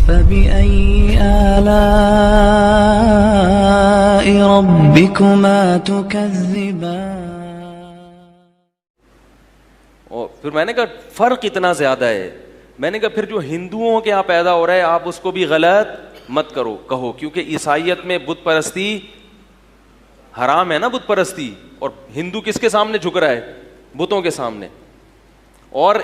فبأي آلاء ربكما تكذبان. اور پھر میں نے کہا فرق اتنا زیادہ ہے. میں نے کہا پھر جو ہندوؤں کے یہاں پیدا ہو رہا ہے آپ اس کو بھی غلط مت کہو, کیونکہ عیسائیت میں بت پرستی حرام ہے نا, بت پرستی. اور ہندو کس کے سامنے جھک رہا ہے؟ بتوں کے سامنے. اور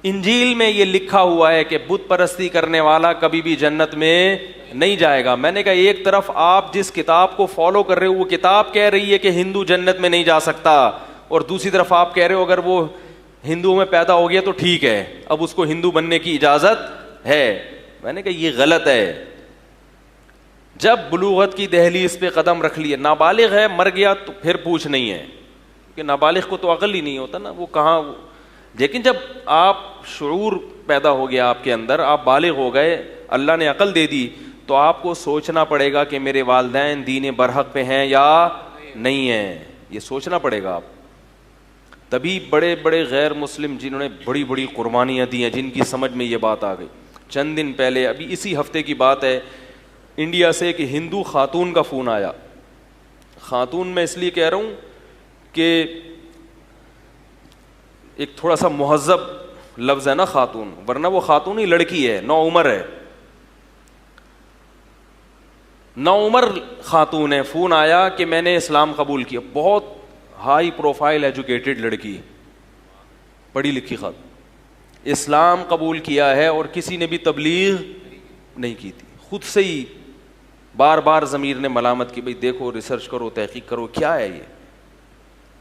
انجیل میں یہ لکھا ہوا ہے کہ بت پرستی کرنے والا کبھی بھی جنت میں نہیں جائے گا. میں نے کہا ایک طرف آپ جس کتاب کو فالو کر رہے ہو وہ کتاب کہہ رہی ہے کہ ہندو جنت میں نہیں جا سکتا, اور دوسری طرف آپ کہہ رہے ہو اگر وہ ہندوؤں میں پیدا ہو گیا تو ٹھیک ہے, اب اس کو ہندو بننے کی اجازت ہے. میں نے کہا یہ غلط ہے. جب بلوغت کی دہلیز پہ قدم رکھ لیے, نابالغ ہے مر گیا تو پھر پوچھ نہیں ہے, کہ نابالغ کو تو عقل ہی نہیں ہوتا نا, وہ کہاں. لیکن جب آپ شعور پیدا ہو گیا آپ کے اندر, آپ بالغ ہو گئے, اللہ نے عقل دے دی, تو آپ کو سوچنا پڑے گا کہ میرے والدین دین برحق پہ ہیں یا نہیں ہیں, یہ سوچنا پڑے گا آپ. تبھی بڑے بڑے غیر مسلم جنہوں نے بڑی بڑی قربانیاں دی ہیں, جن کی سمجھ میں یہ بات آ گئی. چند دن پہلے, ابھی اسی ہفتے کی بات ہے, انڈیا سے ایک ہندو خاتون کا فون آیا. خاتون میں اس لیے کہہ رہا ہوں کہ ایک تھوڑا سا مہذب لفظ ہے نا خاتون, ورنہ وہ خاتون ہی لڑکی ہے, نو عمر ہے, نو عمر خاتون ہے. فون آیا کہ میں نے اسلام قبول کیا. بہت ہائی پروفائل ایجوکیٹڈ لڑکی, پڑھی لکھی خاتون, اسلام قبول کیا ہے, اور کسی نے بھی تبلیغ نہیں کی تھی. خود سے ہی بار بار ضمیر نے ملامت کی, بھئی دیکھو ریسرچ کرو, تحقیق کرو, کیا ہے یہ.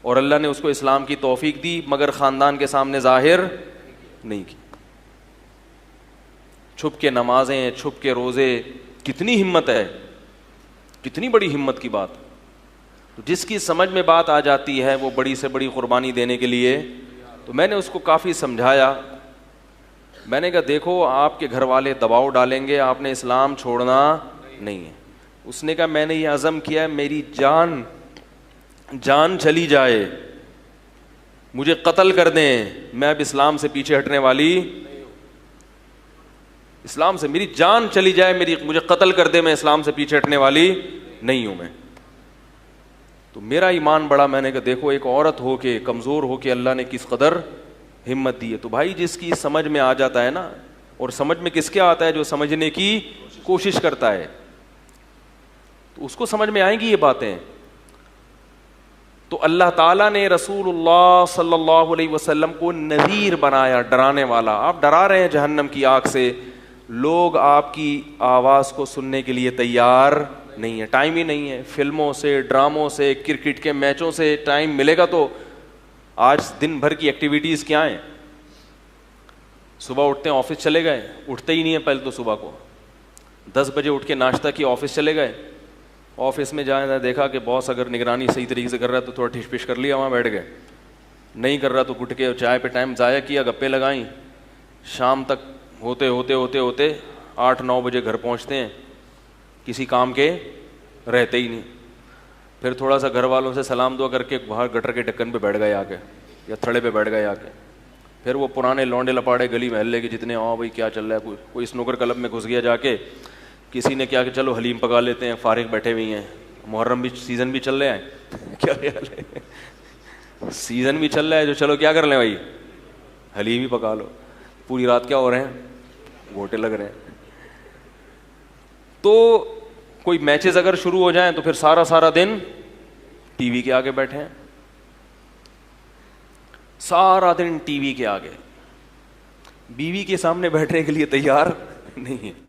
اور اللہ نے اس کو اسلام کی توفیق دی, مگر خاندان کے سامنے ظاہر نہیں کی. چھپ کے نمازیں, چھپ کے روزے, کتنی ہمت ہے, کتنی بڑی ہمت کی بات. جس کی سمجھ میں بات آ جاتی ہے وہ بڑی سے بڑی قربانی دینے کے لیے. تو میں نے اس کو کافی سمجھایا. میں نے کہا دیکھو آپ کے گھر والے دباؤ ڈالیں گے, آپ نے اسلام چھوڑنا نہیں ہے. اس نے کہا میں نے یہ عزم کیا ہے, میری جان چلی جائے, مجھے قتل کر دیں, میں اب اسلام سے پیچھے ہٹنے والی, اسلام سے میری جان چلی جائے, مجھے قتل کر دے, میں اسلام سے پیچھے ہٹنے والی نہیں ہوں میں. تو میرا ایمان بڑا. میں نے کہا دیکھو ایک عورت ہو کے, کمزور ہو کے اللہ نے کس قدر ہمت دی ہے. تو بھائی جس کی سمجھ میں آ جاتا ہے نا, اور سمجھ میں کس کے آتا ہے, جو سمجھنے کی کوشش کرتا ہے, تو اس کو سمجھ میں آئیں گی یہ باتیں. تو اللہ تعالیٰ نے رسول اللہ صلی اللہ علیہ وسلم کو نذیر بنایا, ڈرانے والا. آپ ڈرا رہے ہیں جہنم کی آگ سے, لوگ آپ کی آواز کو سننے کے لیے تیار نہیں ہے. ٹائم ہی نہیں ہے. فلموں سے, ڈراموں سے, کرکٹ کے میچوں سے ٹائم ملے گا تو آج دن بھر کی ایکٹیویٹیز کیا ہیں؟ صبح اٹھتے ہیں آفس چلے گئے, اٹھتے ہی نہیں ہیں پہلے تو صبح کو, 10 بجے اٹھ کے ناشتہ کیا آفس چلے گئے. آفس میں جائیں دیکھا کہ باس اگر نگرانی صحیح طریقے سے کر رہا ہے تو تھوڑا ٹھش پش کر لیا, وہاں بیٹھ گئے. نہیں کر رہا تو گٹ کے چائے پہ ٹائم ضائع کیا, گپے لگائیں. شام تک ہوتے 8-9 بجے گھر پہنچتے ہیں, کسی کام کے رہتے ہی نہیں. پھر تھوڑا سا گھر والوں سے سلام دعا کر کے باہر گٹر کے ڈھکن پہ بیٹھ گئے آ کے, یا تھڑے پہ بیٹھ گئے آ کے. پھر وہ پرانے لونڈے لپاڑے گلی محلے کے جتنے, بھائی کیا چل رہا ہے, کوئی سنوکر کلب میں گھس گیا جا کے, کسی نے کیا کہ چلو حلیم پکا لیتے ہیں, فارغ بیٹھے ہوئی ہیں, محرم بھی سیزن بھی چل رہے ہیں, کیا خیال ہے, سیزن بھی چل رہا ہے, جو چلو کیا کر لیں بھائی, حلیم ہی پکا لو. پوری رات کیا ہو رہے ہیں, گھوٹے لگ رہے ہیں. تو کوئی میچز اگر شروع ہو جائیں تو پھر سارا دن ٹی وی کے آگے بیٹھے ہیں, سارا دن ٹی وی کے آگے, بیوی کے سامنے بیٹھنے کے لیے تیار نہیں ہے.